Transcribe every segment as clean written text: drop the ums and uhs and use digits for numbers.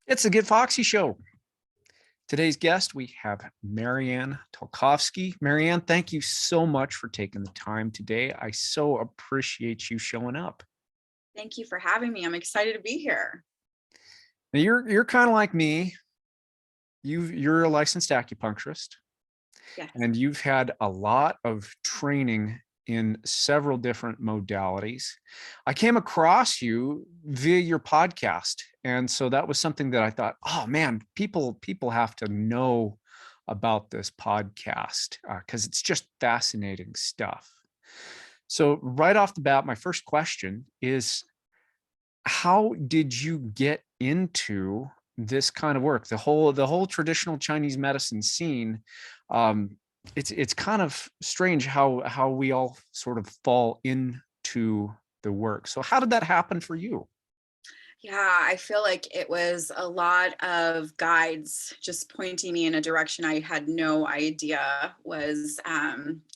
It's the Get Foxy Show. Today's guest, we have Marianne Talkovski. Marianne, thank you so much for taking the time today. I so appreciate you showing up. Thank you for having me. I'm excited to be here. Now, you're kind of like me. You're a licensed acupuncturist, Yes. and you've had a lot of training in several different modalities. I came across you via your podcast, and so that was something that I thought, oh man, people have to know about this podcast because it's just fascinating stuff. So right off the bat, my first question is, how did you get into this kind of work? The whole traditional Chinese medicine scene. Um, it's kind of strange how we all sort of fall into the work. So how did that happen for you? Yeah, I feel like it was a lot of guides just pointing me in a direction I had no idea was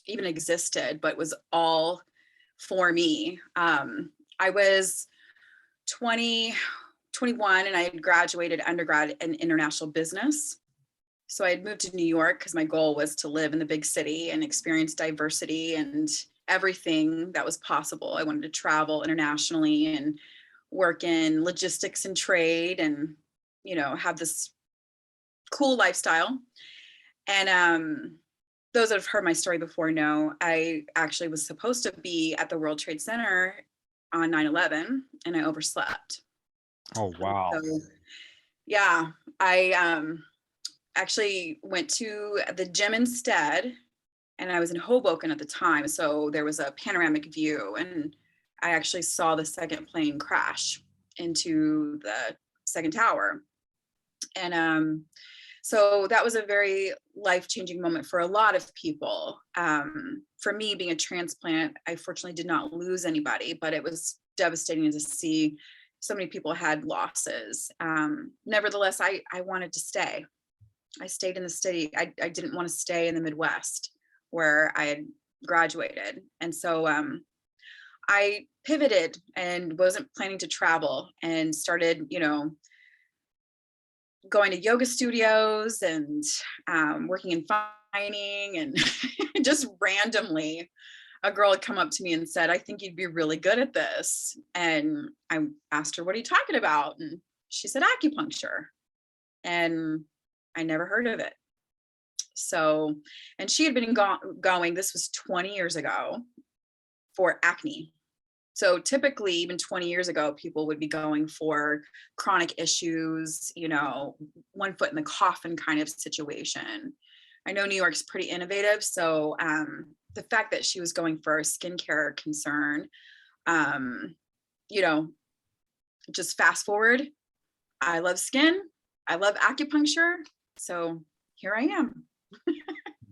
even existed, but was all for me. I was 20, 21, and I had graduated undergrad in international business. So I had moved to New York because my goal was to live in the big city and experience diversity and everything that was possible. I wanted to travel internationally and work in logistics and trade and, have this cool lifestyle. And those that have heard my story before know I actually was supposed to be at the World Trade Center on 9/11 and I overslept. Oh, wow. So yeah, I actually went to the gym instead, and I was in Hoboken at the time. So there was a panoramic view, and I actually saw the second plane crash into the second tower. And so that was a very life-changing moment for a lot of people. For me, being a transplant, I fortunately did not lose anybody, but it was devastating to see so many people had losses. Nevertheless, I wanted to stay. I stayed in the city. I didn't want to stay in the Midwest where I had graduated. And so I pivoted and wasn't planning to travel and started, going to yoga studios and working in fining. And just randomly, a girl had come up to me and said, I think you'd be really good at this. And I asked her, what are you talking about? And she said, acupuncture. And I never heard of it. So, and she had been going, this was 20 years ago, for acne. So typically, even 20 years ago, people would be going for chronic issues, one foot in the coffin kind of situation. I know New York's pretty innovative. So the fact that she was going for a skincare concern, you know, just fast forward, I love skin, I love acupuncture. So here I am.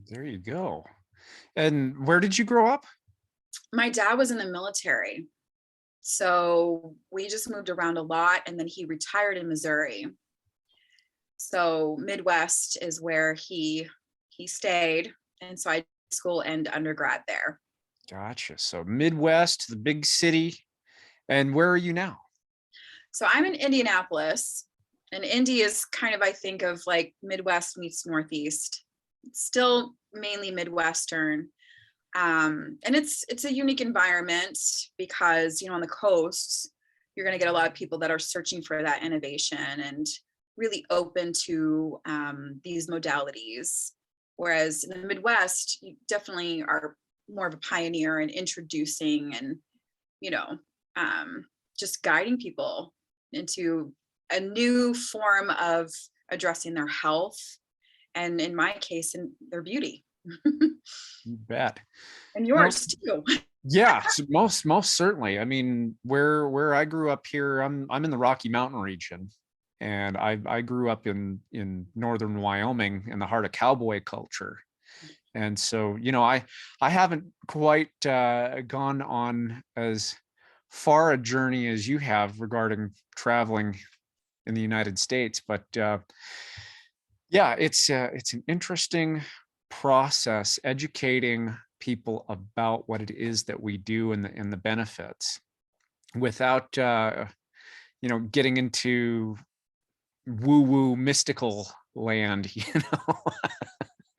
There you go. And where did you grow up? My dad was in the military. So we just moved around a lot, and then he retired in Missouri. So Midwest is where he stayed. And so I did school and undergrad there. Gotcha. So Midwest, the big city. And where are you now? So I'm in Indianapolis, and Indy is kind of, I think of like Midwest meets Northeast. It's still mainly Midwestern. And it's a unique environment because, on the coasts, you're going to get a lot of people that are searching for that innovation and really open to these modalities. Whereas in the Midwest, you definitely are more of a pioneer in introducing and, you know, just guiding people into a new form of addressing their health, and in my case, in their beauty. You bet. And Well, yours too. yeah, so most certainly. I mean, where I grew up here, I'm in the Rocky Mountain region, and I grew up in northern Wyoming in the heart of cowboy culture. And so, I haven't quite gone on as far a journey as you have regarding traveling in the United States, but yeah, it's an interesting process educating people about what it is that we do and the benefits without getting into woo-woo mystical land,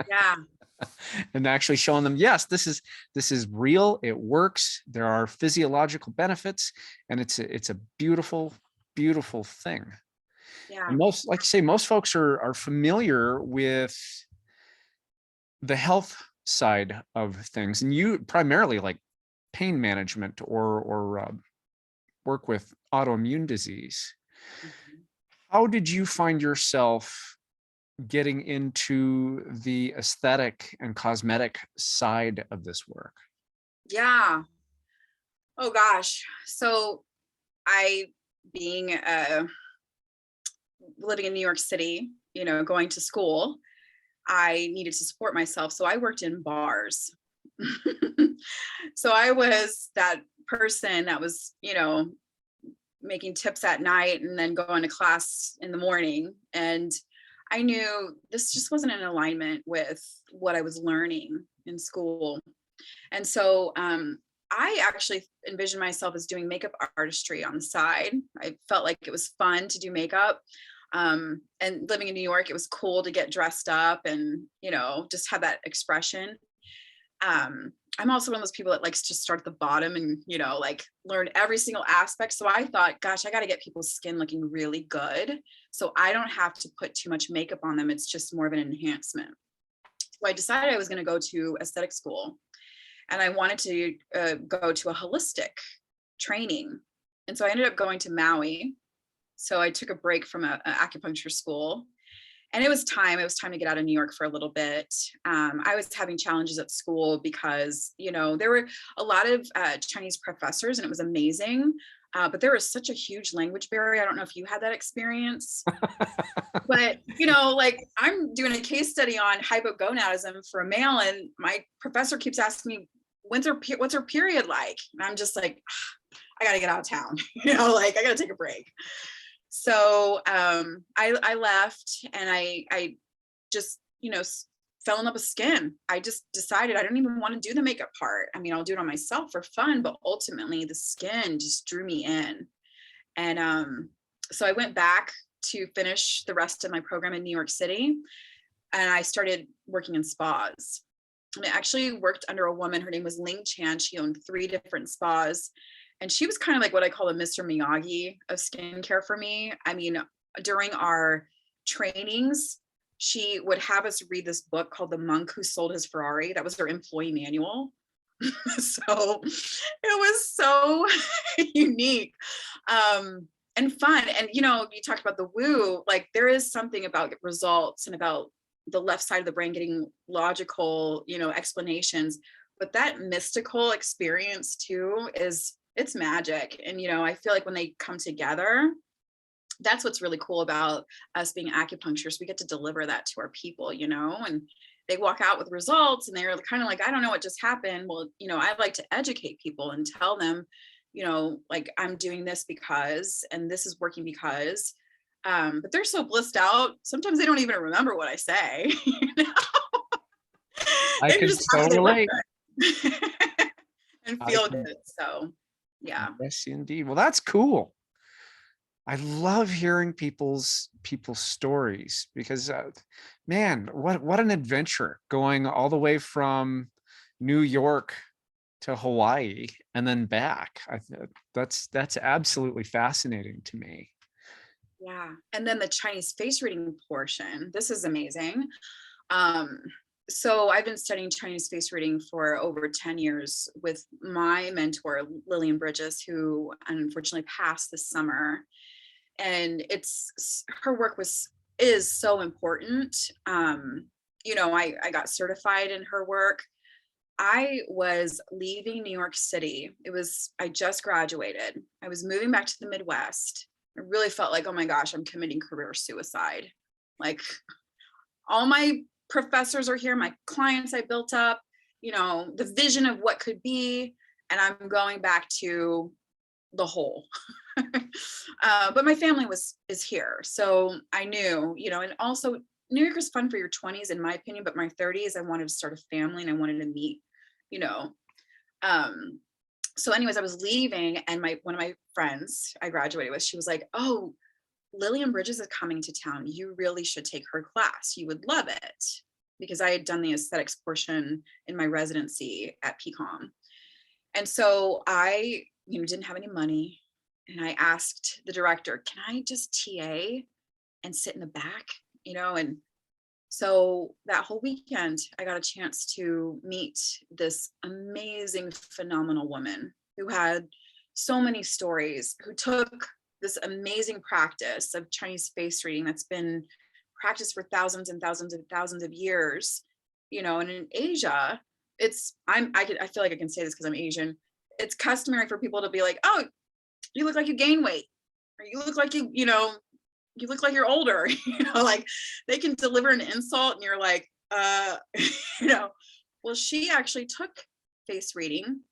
Yeah. and actually showing them, yes, this is real. It works. There are physiological benefits, and it's a beautiful, beautiful thing. Yeah. And most, like you say, most folks are familiar with the health side of things, and you primarily like pain management or work with autoimmune disease. Mhm. How did you find yourself getting into the aesthetic and cosmetic side of this work? Yeah. Oh gosh. So I, being living in New York City, going to school, I needed to support myself. So I worked in bars. So I was that person that was, making tips at night and then going to class in the morning. And I knew this just wasn't in alignment with what I was learning in school. And so I actually envisioned myself as doing makeup artistry on the side. I felt like it was fun to do makeup. And living in New York, it was cool to get dressed up and, just have that expression. I'm also one of those people that likes to start at the bottom and, like learn every single aspect. So I thought, gosh, I got to get people's skin looking really good. So I don't have to put too much makeup on them. It's just more of an enhancement. So I decided I was going to go to aesthetic school, and I wanted to go to a holistic training. And so I ended up going to Maui. So I took a break from an acupuncture school, and it was time to get out of New York for a little bit. I was having challenges at school because, there were a lot of Chinese professors, and it was amazing. But there was such a huge language barrier. I don't know if you had that experience, but, like I'm doing a case study on hypogonadism for a male, and my professor keeps asking me, what's her period like? And I'm just like, I got to get out of town, like I got to take a break. So I left, and I just, fell in love with skin. I just decided I don't even want to do the makeup part. I mean, I'll do it on myself for fun, but ultimately the skin just drew me in. And so I went back to finish the rest of my program in New York City, and I started working in spas. And I actually worked under a woman. Her name was Ling Chan. She owned 3 different spas. And she was kind of like what I call the Mr. Miyagi of skincare for me. I mean, during our trainings, she would have us read this book called The Monk Who Sold His Ferrari. That was her employee manual. So it was so unique and fun. And, you talked about the woo, like there is something about results and about the left side of the brain getting logical, explanations. But that mystical experience too it's magic. And, I feel like when they come together, that's what's really cool about us being acupuncturists. We get to deliver that to our people, and they walk out with results and they're kind of like, I don't know what just happened. Well, I like to educate people and tell them, like I'm doing this because, and this is working because, but they're so blissed out. Sometimes they don't even remember what I say. I They're can just happy so they look relate. good and I feel can, good. So yeah. yes, indeed. Well, that's cool. I love hearing people's stories because, man, what an adventure going all the way from New York to Hawaii and then back. That's absolutely fascinating to me. Yeah. And then the Chinese face reading portion. This is amazing. Um, so I've been studying Chinese face reading for over 10 years with my mentor, Lillian Bridges, who unfortunately passed this summer. And her work is so important. I got certified in her work. I was leaving New York City. I just graduated. I was moving back to the Midwest. I really felt like, oh my gosh, I'm committing career suicide. Like all my professors are here, my clients I built up, the vision of what could be, and I'm going back to the hole. But my family is here, so I knew, and also New York is fun for your 20s, in my opinion, but my 30s, I wanted to start a family and I wanted to meet, you know. Um, so anyways, I was leaving, and one of my friends I graduated with, she was like, "Oh, Lillian Bridges is coming to town. You really should take her class. You would love it. Because I had done the aesthetics portion in my residency at PCOM. And so I, didn't have any money. And I asked the director, can I just TA and sit in the back? And so that whole weekend, I got a chance to meet this amazing, phenomenal woman who had so many stories, who took this amazing practice of Chinese face reading that's been practiced for thousands and thousands and thousands of years, and in Asia, I feel like I can say this because I'm Asian. It's customary for people to be like, oh, you look like you gain weight, or you look like you look like you're older, like they can deliver an insult and you're like, well, she actually took face reading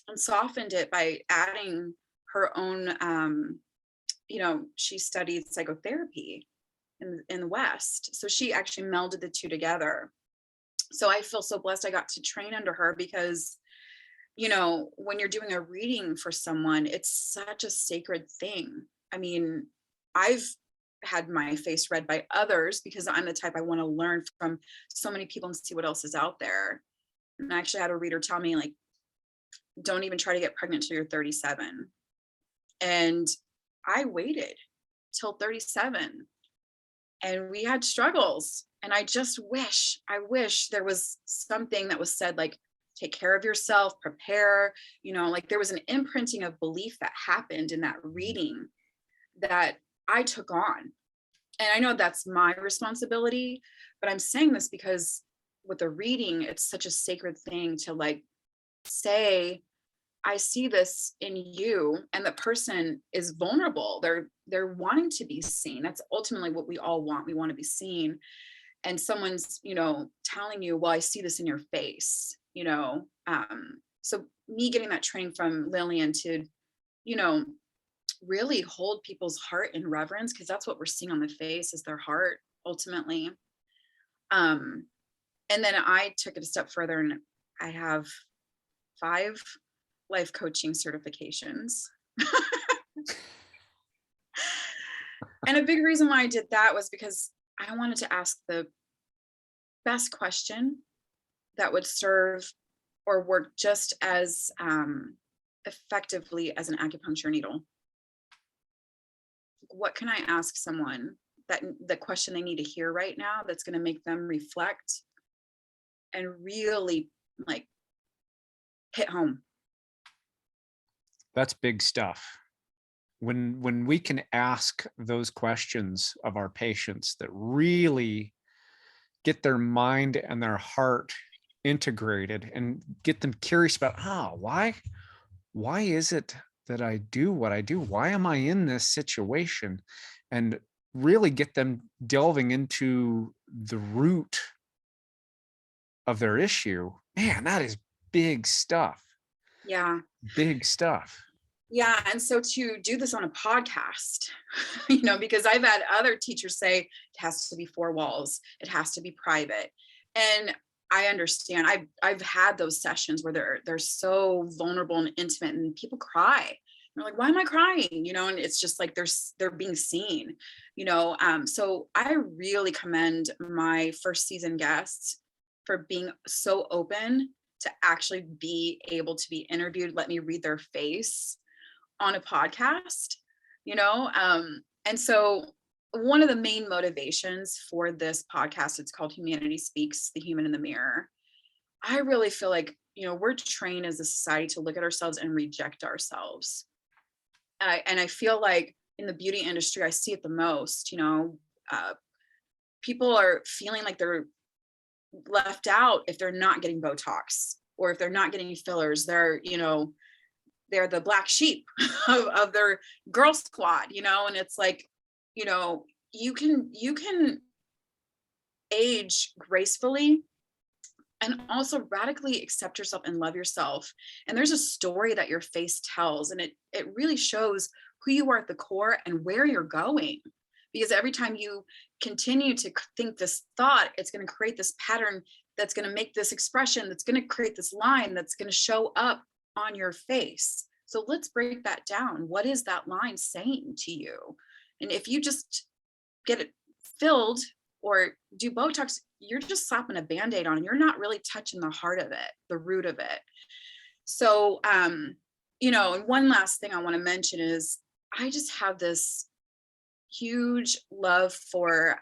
and softened it by adding her own, she studied psychotherapy in the West. So she actually melded the two together. So I feel so blessed I got to train under her because, when you're doing a reading for someone, it's such a sacred thing. I mean, I've had my face read by others because I'm the type I want to learn from so many people and see what else is out there. And I actually had a reader tell me, like, don't even try to get pregnant till you're 37. And I waited till 37 and we had struggles. And I wish there was something that was said, like, take care of yourself, prepare, like there was an imprinting of belief that happened in that reading that I took on. And I know that's my responsibility, but I'm saying this because with the reading, it's such a sacred thing to like say, I see this in you, and the person is vulnerable. They're wanting to be seen. That's ultimately what we all want. We want to be seen. And someone's, telling you, well, I see this in your face, so me getting that training from Lillian to, really hold people's heart in reverence, because that's what we're seeing on the face is their heart ultimately. And then I took it a step further, and I have 5 life coaching certifications. And a big reason why I did that was because I wanted to ask the best question that would serve or work just as effectively as an acupuncture needle. What can I ask someone that the question they need to hear right now that's going to make them reflect and really like hit home? That's big stuff. When we can ask those questions of our patients that really get their mind and their heart integrated and get them curious about, why is it that I do what I do? Why am I in this situation? And really get them delving into the root of their issue. Man, that is big stuff. Yeah. Big stuff. Yeah. And so to do this on a podcast, because I've had other teachers say it has to be 4 walls, it has to be private. And I understand. I've had those sessions where they're so vulnerable and intimate, and people cry. They're like, why am I crying? And it's just like they're being seen, so I really commend my first season guests for being so open to actually be able to be interviewed. Let me read their face on a podcast, and so one of the main motivations for this podcast, it's called Humanity Speaks, the Human in the Mirror. I really feel like, we're trained as a society to look at ourselves and reject ourselves. And I feel like in the beauty industry, I see it the most, people are feeling like they're left out if they're not getting Botox or if they're not getting fillers. They're the black sheep of their girl squad, and it's like, you can age gracefully and also radically accept yourself and love yourself. And there's a story that your face tells, and it really shows who you are at the core and where you're going. Because every time you continue to think this thought, it's going to create this pattern that's going to make this expression, that's going to create this line that's going to show up on your face. So let's break that down. What is that line saying to you? And if you just get it filled or do Botox, you're just slapping a Band-Aid on. You're not really touching the heart of it, the root of it. So, and one last thing I want to mention is I just have this huge love for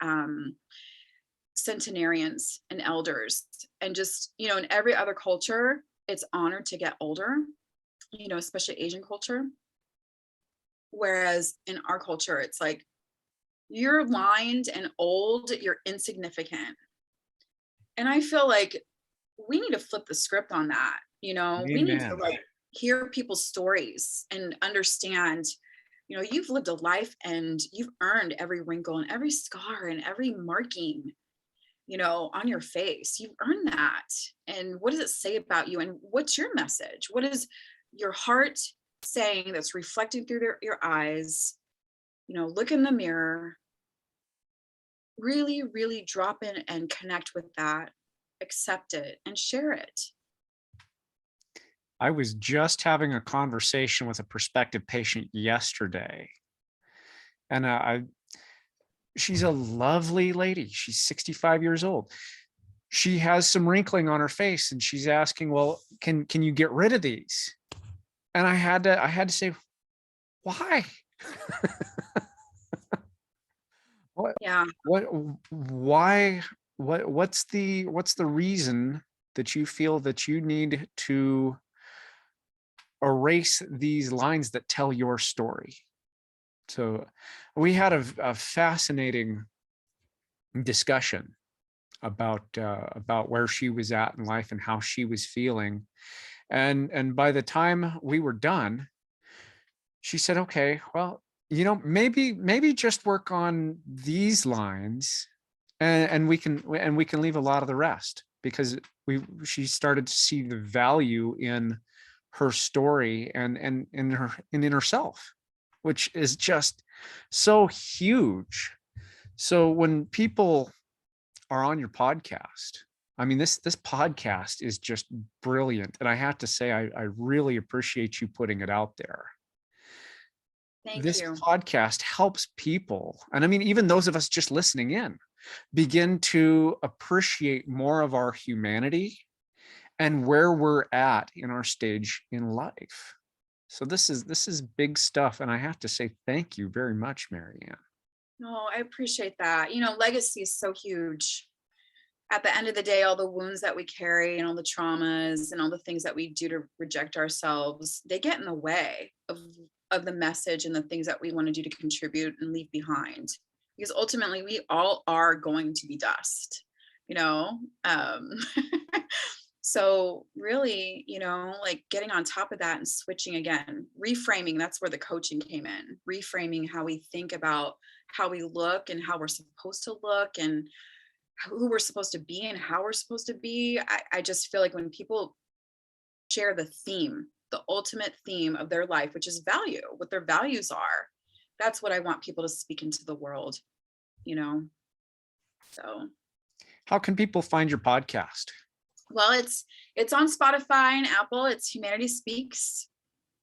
centenarians and elders, and just, in every other culture, it's honored to get older, especially Asian culture. Whereas in our culture, it's like, you're lined and old, you're insignificant. And I feel like we need to flip the script on that. We need to Amen. hear people's stories and understand, you've lived a life and you've earned every wrinkle and every scar and every marking, on your face. You've earned that. And what does it say about you? And what's your message? What is your heart saying that's reflecting through your eyes? Look in the mirror, really, really drop in and connect with that, accept it, and share it. I was just having a conversation with a prospective patient yesterday, and she's a lovely lady. She's 65 years old. She has some wrinkling on her face, and she's asking, "Well, can you get rid of these?" And I had to say, "Why? What? Yeah. What? Why? What's the reason that you feel that you need to erase these lines that tell your story?" So we had a fascinating discussion about where she was at in life and how she was feeling. And by the time we were done, she said, "Okay, well, maybe just work on these lines, and we can leave a lot of the rest," because she started to see the value in her story and in herself, which is just so huge. So when people are on your podcast, I mean, this podcast is just brilliant, and I have to say, I really appreciate you putting it out there. Thank This you. podcast helps people, and I mean, even those of us just listening in, begin to appreciate more of our humanity and where we're at in our stage in life. So this is big stuff, and I have to say thank you very much, Marianne. No, I appreciate that. Legacy is so huge. At the end of the day, all the wounds that we carry and all the traumas and all the things that we do to reject ourselves, they get in the way of the message and the things that we want to do to contribute and leave behind. Because ultimately, we all are going to be dust, you know? Um, so really, like getting on top of that and switching again, reframing, that's where the coaching came in, reframing how we think about how we look and how we're supposed to look and who we're supposed to be and how we're supposed to be. I just feel like when people share the theme, the ultimate theme of their life, which is value, what their values are, that's what I want people to speak into the world, you know? So, How can people find your podcast? well, it's on Spotify and Apple. It's Humanity Speaks,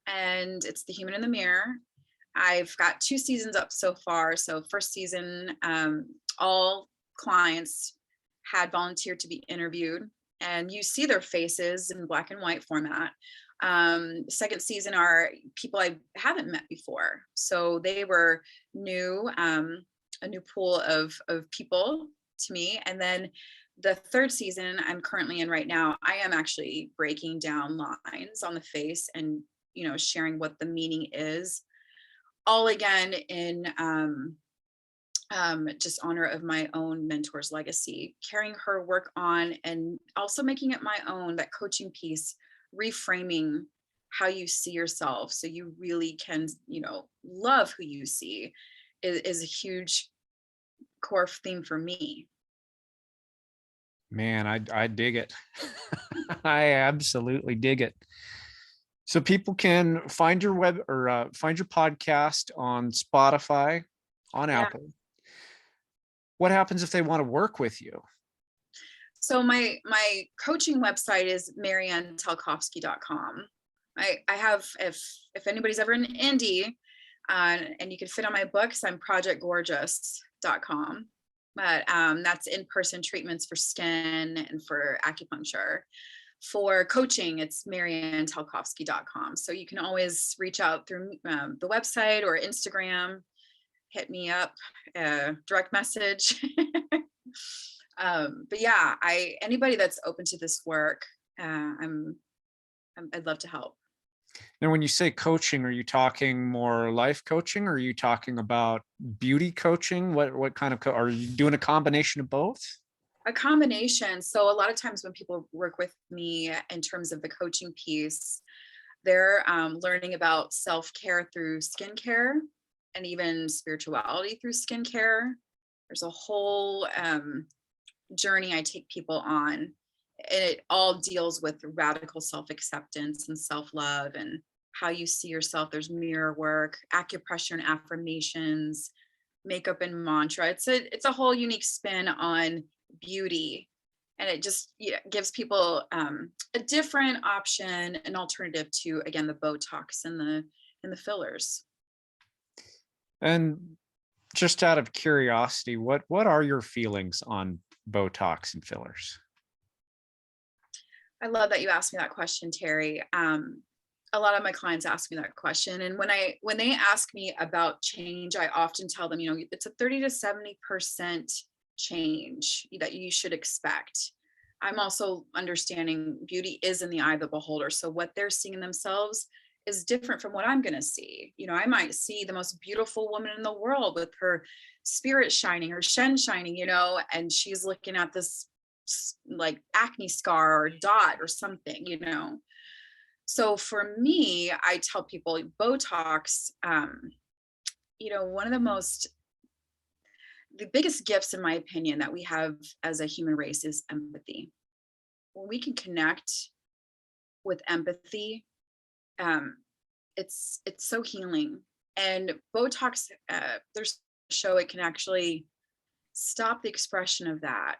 and it's The Human in the Mirror. I've got 2 seasons up so far. So first season, all clients had volunteered to be interviewed, and you see their faces in black and white format. Second season are people I haven't met before, so they were new, a new pool of people to me. And then the third season I'm currently in right now, I am actually breaking down lines on the face and sharing what the meaning is, all again in just honor of my own mentor's legacy, carrying her work on and also making it my own, that coaching piece, reframing how you see yourself so you really can, love who you see is a huge core theme for me. Man, I dig it. I absolutely dig it. So people can find your web or find your podcast on Spotify, on Yeah. Apple. What happens if they want to work with you? So my coaching website is mariannetalkovski.com. I have, if anybody's ever in Indy, And you can fit on my books. I'm projectgorgeous.com. But that's in-person treatments for skin and for acupuncture. For coaching, it's mariannetalkovski.com. So you can always reach out through the website or Instagram, hit me up, direct message. But yeah, anybody that's open to this work, I'd love to help. Now, when you say coaching, are you talking more life coaching, or are you talking about beauty coaching? What kind of are you doing a combination of both? A combination. So a lot of times when people work with me in terms of the coaching piece, they're learning about self-care through skincare and even spirituality through skincare. There's a whole journey I take people on, and it all deals with radical self-acceptance and self-love and how you see yourself. There's mirror work, acupressure and affirmations, makeup and mantra. It's a whole unique spin on beauty, and it just gives people a different option, an alternative to, again, the Botox and the fillers. And just out of curiosity, what are your feelings on Botox and fillers? I love that you asked me that question, Terry. A lot of my clients ask me that question, and when they ask me about change, I often tell them, it's a 30 to 70% change that you should expect. I'm also understanding beauty is in the eye of the beholder. So what they're seeing in themselves is different from what I'm going to see. I might see the most beautiful woman in the world with her spirit shining, her shen shining, and she's looking at this like acne scar or dot or something. So for me, I tell people Botox, one of the biggest gifts, in my opinion, that we have as a human race is empathy. When we can connect with empathy, it's so healing. And Botox, there's a show it can actually stop the expression of that.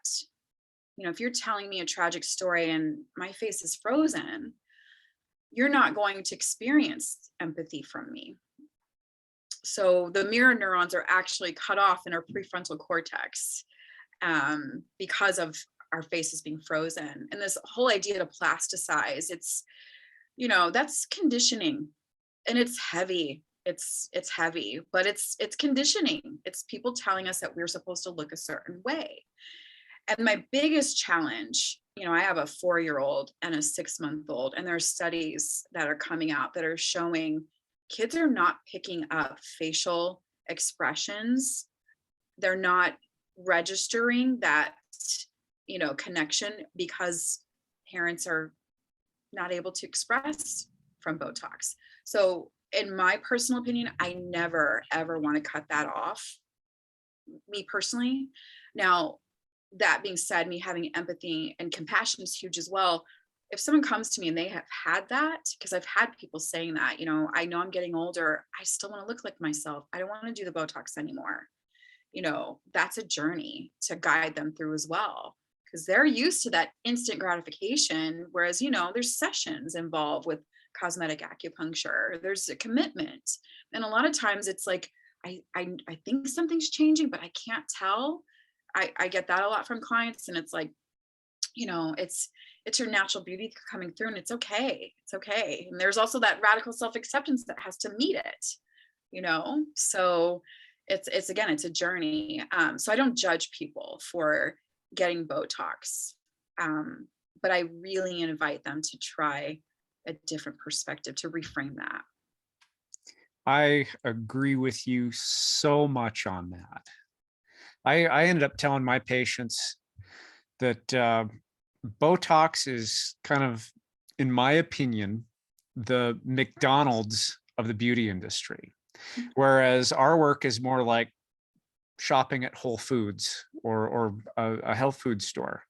If you're telling me a tragic story and my face is frozen, you're not going to experience empathy from me. So the mirror neurons are actually cut off in our prefrontal cortex because of our faces being frozen. And this whole idea to plasticize, it's, that's conditioning, and it's heavy. It's heavy, but it's conditioning. It's people telling us that we're supposed to look a certain way. And my biggest challenge, I have a 4-year-old and a 6-month-old, and there's studies that are coming out that are showing kids are not picking up facial expressions. They're not registering that, connection because parents are not able to express from Botox. So in my personal opinion, I never, ever want to cut that off, me personally. Now, that being said, me having empathy and compassion is huge as well. If someone comes to me and they have had that, because I've had people saying that, I know I'm getting older, I still want to look like myself, I don't want to do the Botox anymore. That's a journey to guide them through as well, because they're used to that instant gratification. Whereas, there's sessions involved with cosmetic acupuncture, there's a commitment. And a lot of times it's like, I think something's changing, but I can't tell. I get that a lot from clients, and it's like, it's your natural beauty coming through, and it's okay. It's okay. And there's also that radical self-acceptance that has to meet it, so it's again, it's a journey. So I don't judge people for getting Botox, but I really invite them to try a different perspective, to reframe that. I agree with you so much on that. I ended up telling my patients that Botox is kind of, in my opinion, the McDonald's of the beauty industry, whereas our work is more like shopping at Whole Foods or a health food store.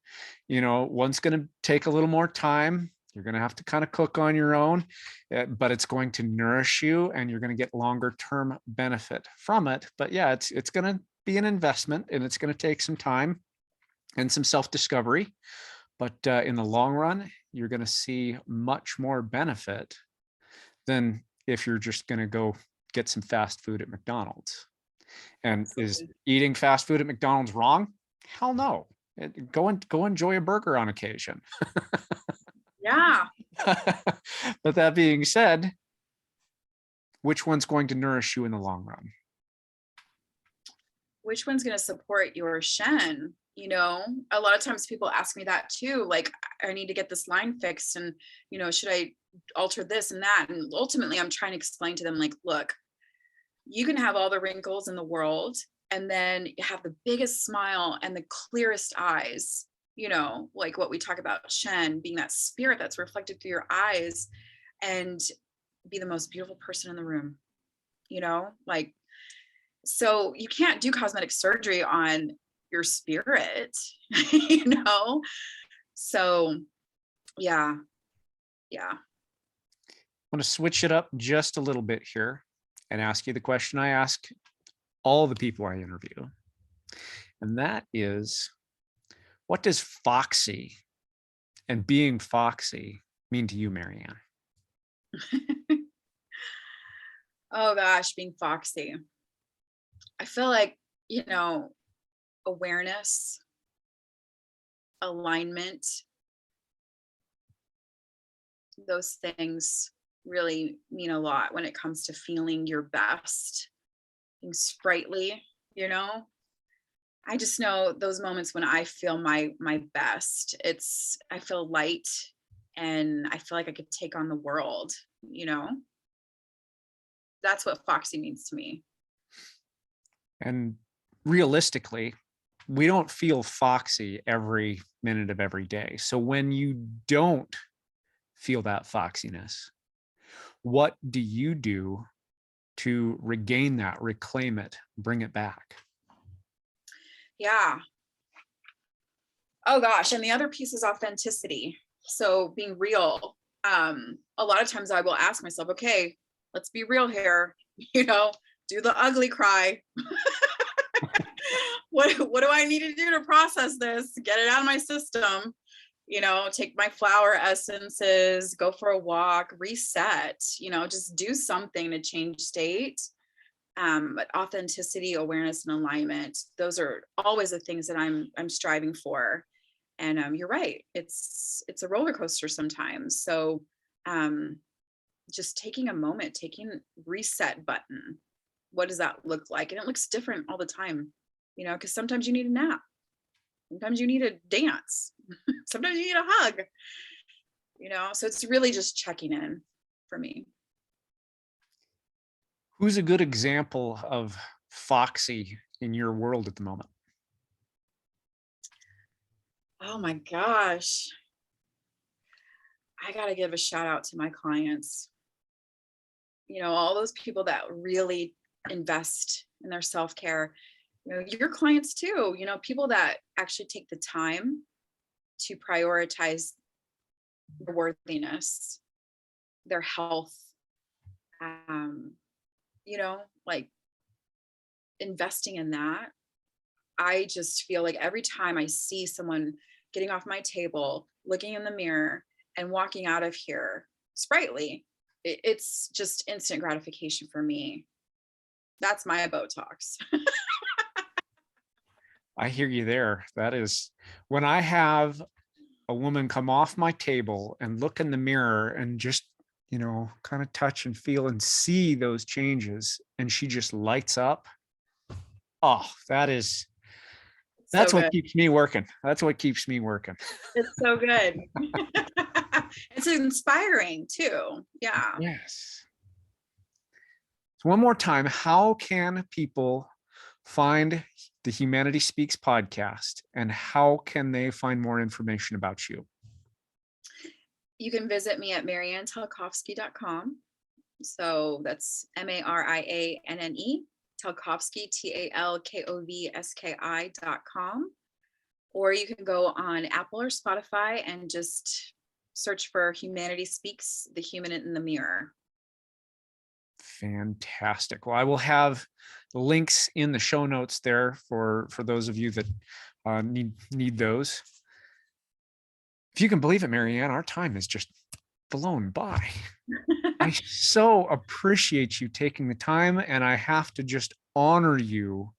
One's going to take a little more time. You're going to have to kind of cook on your own, but it's going to nourish you, and you're going to get longer term benefit from it. But yeah, it's going to be an investment, and it's going to take some time and some self-discovery. But in the long run, you're going to see much more benefit than if you're just going to go get some fast food at McDonald's. And is Absolutely. eating fast food at McDonald's wrong? Hell no. Go enjoy a burger on occasion. Yeah. But that being said, which one's going to nourish you in the long run? Which one's going to support your Shen? You know, a lot of times people ask me that too. Like, I need to get this line fixed, and, you know, should I alter this and that? And ultimately, I'm trying to explain to them, like, look, you can have all the wrinkles in the world and then have the biggest smile and the clearest eyes, you know, like what we talk about Shen being that spirit that's reflected through your eyes, and be the most beautiful person in the room, you know, like, so you can't do cosmetic surgery on your spirit, you know? So yeah, yeah. I'm going to switch it up just a little bit here and ask you the question I ask all the people I interview. And that is, what does Foxy and being Foxy mean to you, Marianne? Oh gosh, being Foxy. I feel like, you know, awareness, alignment, those things really mean a lot when it comes to feeling your best, being sprightly, you know. I just know those moments when I feel my best. I feel light, and I feel like I could take on the world, you know. That's what Foxy means to me. And realistically, we don't feel foxy every minute of every day. So when you don't feel that foxiness, what do you do to regain that, reclaim it, bring it back? Yeah. Oh gosh, and the other piece is authenticity. So being real. A lot of times I will ask myself, okay, let's be real here, you know, do the ugly cry. What do I need to do to process this, get it out of my system, you know, take my flower essences, go for a walk, reset, you know, just do something to change state. But authenticity, awareness, and alignment, those are always the things that I'm striving for. And you're right, it's a roller coaster sometimes. So just taking a moment, taking reset button, what does that look like? And it looks different all the time, you know, because sometimes you need a nap, sometimes you need a dance, sometimes you need a hug, you know. So it's really just checking in for me. Who's a good example of Foxy in your world at the moment? Oh my gosh, I gotta give a shout out to my clients, you know, all those people that really invest in their self-care, you know, your clients too, you know, people that actually take the time to prioritize their worthiness, their health, um, you know, like investing in that. I just feel like every time I see someone getting off my table, looking in the mirror, and walking out of here sprightly, it's just instant gratification for me. That's my Botox. I hear you there. That is when I have a woman come off my table and look in the mirror and just, you know, kind of touch and feel and see those changes, and she just lights up. Oh, that's So what good. keeps me working. That's what keeps me working. It's so good. It's inspiring too. Yeah. Yes. So one more time, how can people find the Humanity Speaks podcast, and how can they find more information about you? You can visit me at mariannetalkovski.com. So that's Marianne, Talkovski, TALKOVSKI.com. Or you can go on Apple or Spotify and just search for Humanity Speaks, the Human in the Mirror. Fantastic. Well, I will have links in the show notes there for those of you that need those. If you can believe it, Marianne, our time is just blown by. I so appreciate you taking the time, and I have to just honor you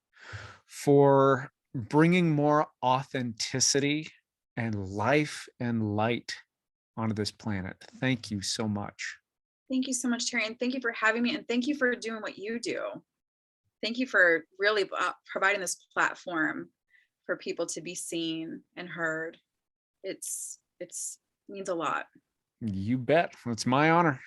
for bringing more authenticity and life and light onto this planet. Thank you so much. Thank you so much, Terry, and thank you for having me, and thank you for doing what you do. Thank you for really providing this platform for people to be seen and heard. It's means a lot. You bet. It's my honor.